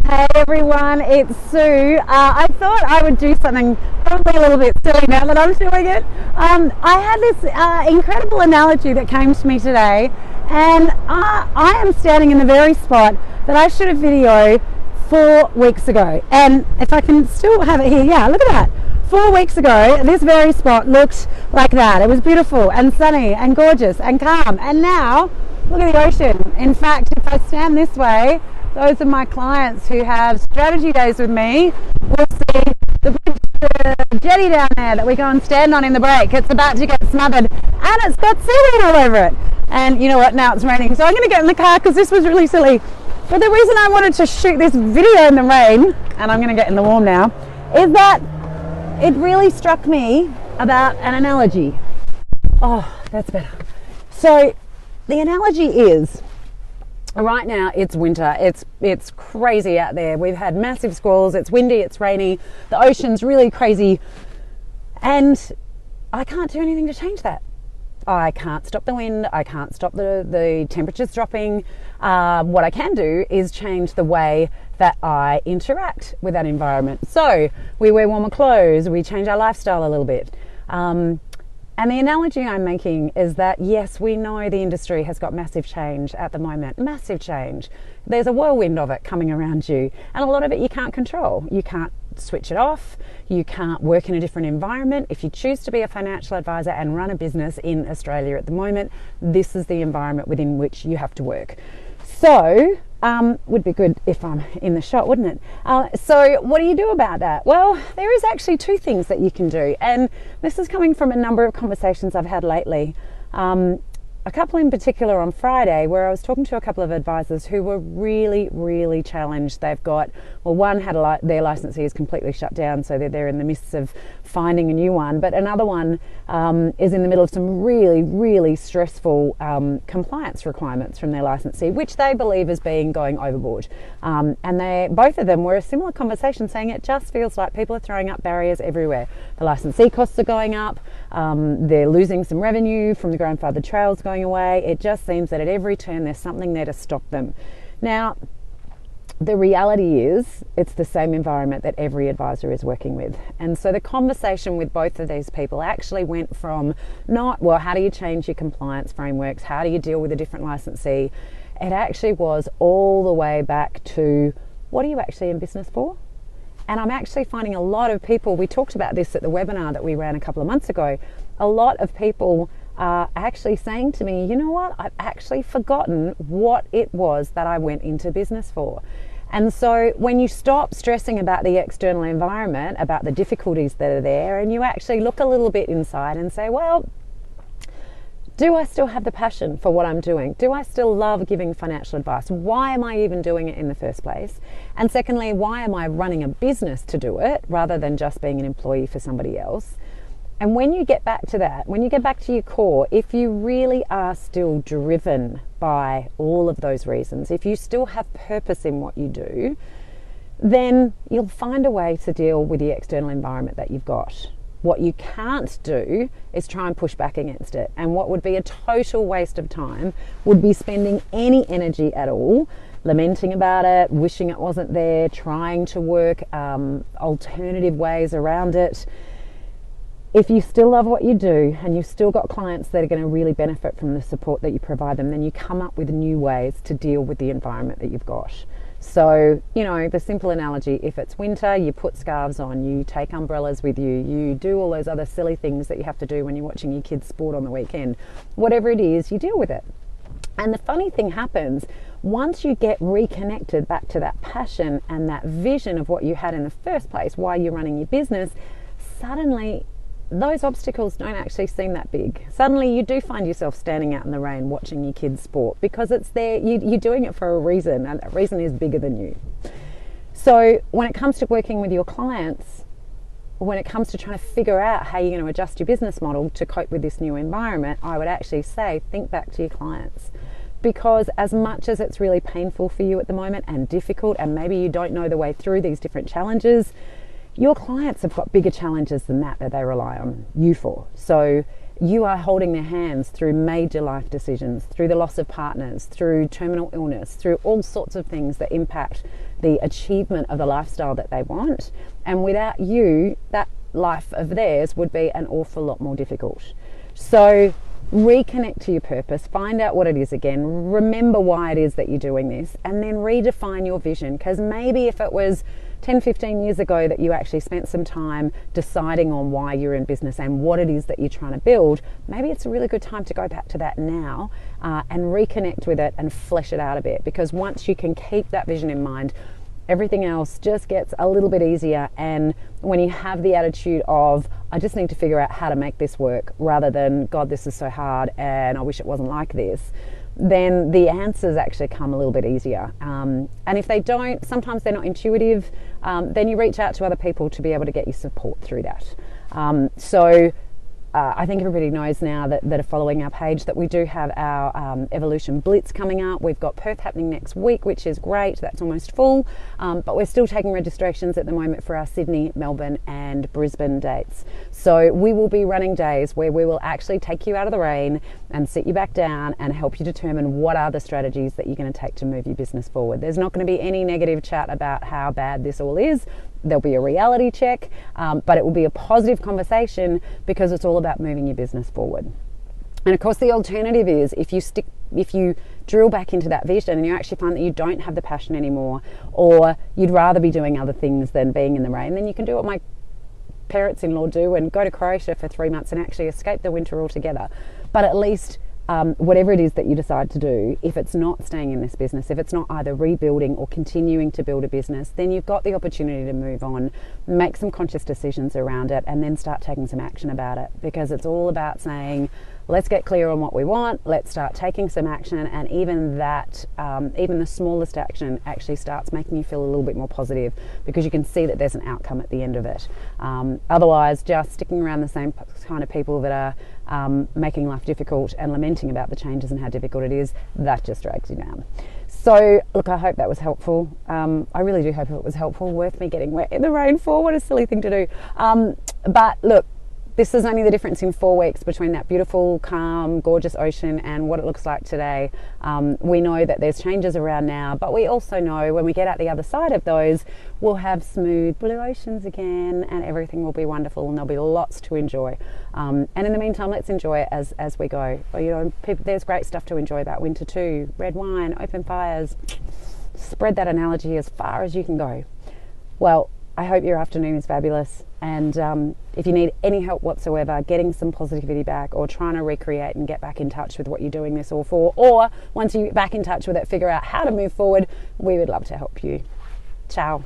Hey everyone, it's Sue. I thought I would do something probably a little bit silly now that I'm doing it. I had this incredible analogy that came to me today, and I am standing in the very spot that I shot a video 4 weeks ago. And if I can still have it here, yeah, look at that. 4 weeks ago, this very spot looked like that. It was beautiful and sunny and gorgeous and calm. And now, look at the ocean. In fact, if I stand this way, those are my clients who have strategy days with me. We'll see the jetty down there that we go and stand on in the break. It's about to get smothered and it's got seaweed all over it. And you know what, now it's raining. So I'm going to get in the car because this was really silly. But the reason I wanted to shoot this video in the rain, and I'm going to get in the warm now, is that it really struck me about an analogy. Oh, that's better. So the analogy is, right now it's winter, it's crazy out there. We've had massive squalls, it's windy, it's rainy, the ocean's really crazy, and I can't do anything to change that. I can't stop the wind, I can't stop the temperatures dropping. What I can do is change the way that I interact with that environment. So we wear warmer clothes, we change our lifestyle a little bit. And the analogy I'm making is that, yes, we know the industry has got massive change at the moment, massive change. There's a whirlwind of it coming around you, and a lot of it you can't control. You can't switch it off. You can't work in a different environment. If you choose to be a financial advisor and run a business in Australia at the moment, this is the environment within which you have to work. So, would be good if I'm in the shot, wouldn't it? So what do you do about that? Well, there is actually two things that you can do, and this is coming from a number of conversations I've had lately. A couple in particular on Friday, where I was talking to a couple of advisors who were really challenged. They've got, well, one had their licensee is completely shut down, so they're in the midst of finding a new one, but another one is in the middle of some really stressful compliance requirements from their licensee, which they believe is going overboard. And both of them were a similar conversation, saying it just feels like people are throwing up barriers everywhere. The licensee costs are going up, they're losing some revenue from the grandfathered trails going away. It just seems that at every turn there's something there to stop them. Now, the reality is it's the same environment that every advisor is working with. And so the conversation with both of these people actually went from not, well, how do you change your compliance frameworks? How do you deal with a different licensee? It actually was all the way back to, what are you actually in business for? And I'm actually finding a lot of people, we talked about this at the webinar that we ran a couple of months ago, a lot of people are actually saying to me, you know what, I've actually forgotten what it was that I went into business for. And so when you stop stressing about the external environment, about the difficulties that are there, and you actually look a little bit inside and say, well, do I still have the passion for what I'm doing? Do I still love giving financial advice? Why am I even doing it in the first place? And secondly, why am I running a business to do it rather than just being an employee for somebody else? And when you get back to that, when you get back to your core, if you really are still driven by all of those reasons, if you still have purpose in what you do, then you'll find a way to deal with the external environment that you've got. What you can't do is try and push back against it. And what would be a total waste of time would be spending any energy at all lamenting about it, wishing it wasn't there, trying to work alternative ways around it. If you still love what you do and you've still got clients that are going to really benefit from the support that you provide them, then you come up with new ways to deal with the environment that you've got. So, you know, the simple analogy, if it's winter, you put scarves on, you take umbrellas with you, you do all those other silly things that you have to do when you're watching your kids sport on the weekend. Whatever it is, you deal with it. And the funny thing happens, once you get reconnected back to that passion and that vision of what you had in the first place, why you're running your business, suddenly those obstacles don't actually seem that big. Suddenly you do find yourself standing out in the rain watching your kids sport because it's there, you're doing it for a reason, and that reason is bigger than you. So when it comes to working with your clients, when it comes to trying to figure out how you're going to adjust your business model to cope with this new environment, I would actually say think back to your clients. Because as much as it's really painful for you at the moment and difficult, and maybe you don't know the way through these different challenges, your clients have got bigger challenges than that they rely on you for. So you are holding their hands through major life decisions, through the loss of partners, through terminal illness, through all sorts of things that impact the achievement of the lifestyle that they want. And without you, that life of theirs would be an awful lot more difficult. So reconnect to your purpose, find out what it is again, remember why it is that you're doing this, and then redefine your vision. Because maybe if it was 10, 15 years ago that you actually spent some time deciding on why you're in business and what it is that you're trying to build, maybe it's a really good time to go back to that now and reconnect with it and flesh it out a bit. Because once you can keep that vision in mind, everything else just gets a little bit easier. And when you have the attitude of, I just need to figure out how to make this work, rather than, God, this is so hard and I wish it wasn't like this, then the answers actually come a little bit easier. And if they don't, sometimes they're not intuitive, then you reach out to other people to be able to get you support through that. I think everybody knows now that are following our page that we do have our Evolution Blitz coming up. We've got Perth happening next week, which is great. That's almost full. But we're still taking registrations at the moment for our Sydney, Melbourne and Brisbane dates. So we will be running days where we will actually take you out of the rain and sit you back down and help you determine what are the strategies that you're going to take to move your business forward. There's not going to be any negative chat about how bad this all is. There'll be a reality check, but it will be a positive conversation, because it's all about moving your business forward. And of course, the alternative is if you drill back into that vision and you actually find that you don't have the passion anymore, or you'd rather be doing other things than being in the rain, then you can do what my parents-in-law do and go to Croatia for 3 months and actually escape the winter altogether. But at least whatever it is that you decide to do, if it's not staying in this business, if it's not either rebuilding or continuing to build a business, then you've got the opportunity to move on, make some conscious decisions around it, and then start taking some action about it. Because it's all about saying, let's get clear on what we want, let's start taking some action, and even that, even the smallest action actually starts making you feel a little bit more positive, because you can see that there's an outcome at the end of it. Otherwise, just sticking around the same kind of people that are making life difficult and lamenting about the changes and how difficult it is, that just drags you down. So look, I hope that was helpful. I really do hope it was helpful. Worth me getting wet in the rain for. What a silly thing to do. But look, this is only the difference in 4 weeks between that beautiful, calm, gorgeous ocean and what it looks like today. We know that there's changes around now, but we also know when we get out the other side of those, we'll have smooth blue oceans again, and everything will be wonderful, and there'll be lots to enjoy. And in the meantime, let's enjoy it as we go. You know, there's great stuff to enjoy about winter too. Red wine, open fires. Spread that analogy as far as you can go. Well, I hope your afternoon is fabulous, and if you need any help whatsoever getting some positivity back, or trying to recreate and get back in touch with what you're doing this all for, or once you get back in touch with it, figure out how to move forward, we would love to help you. Ciao.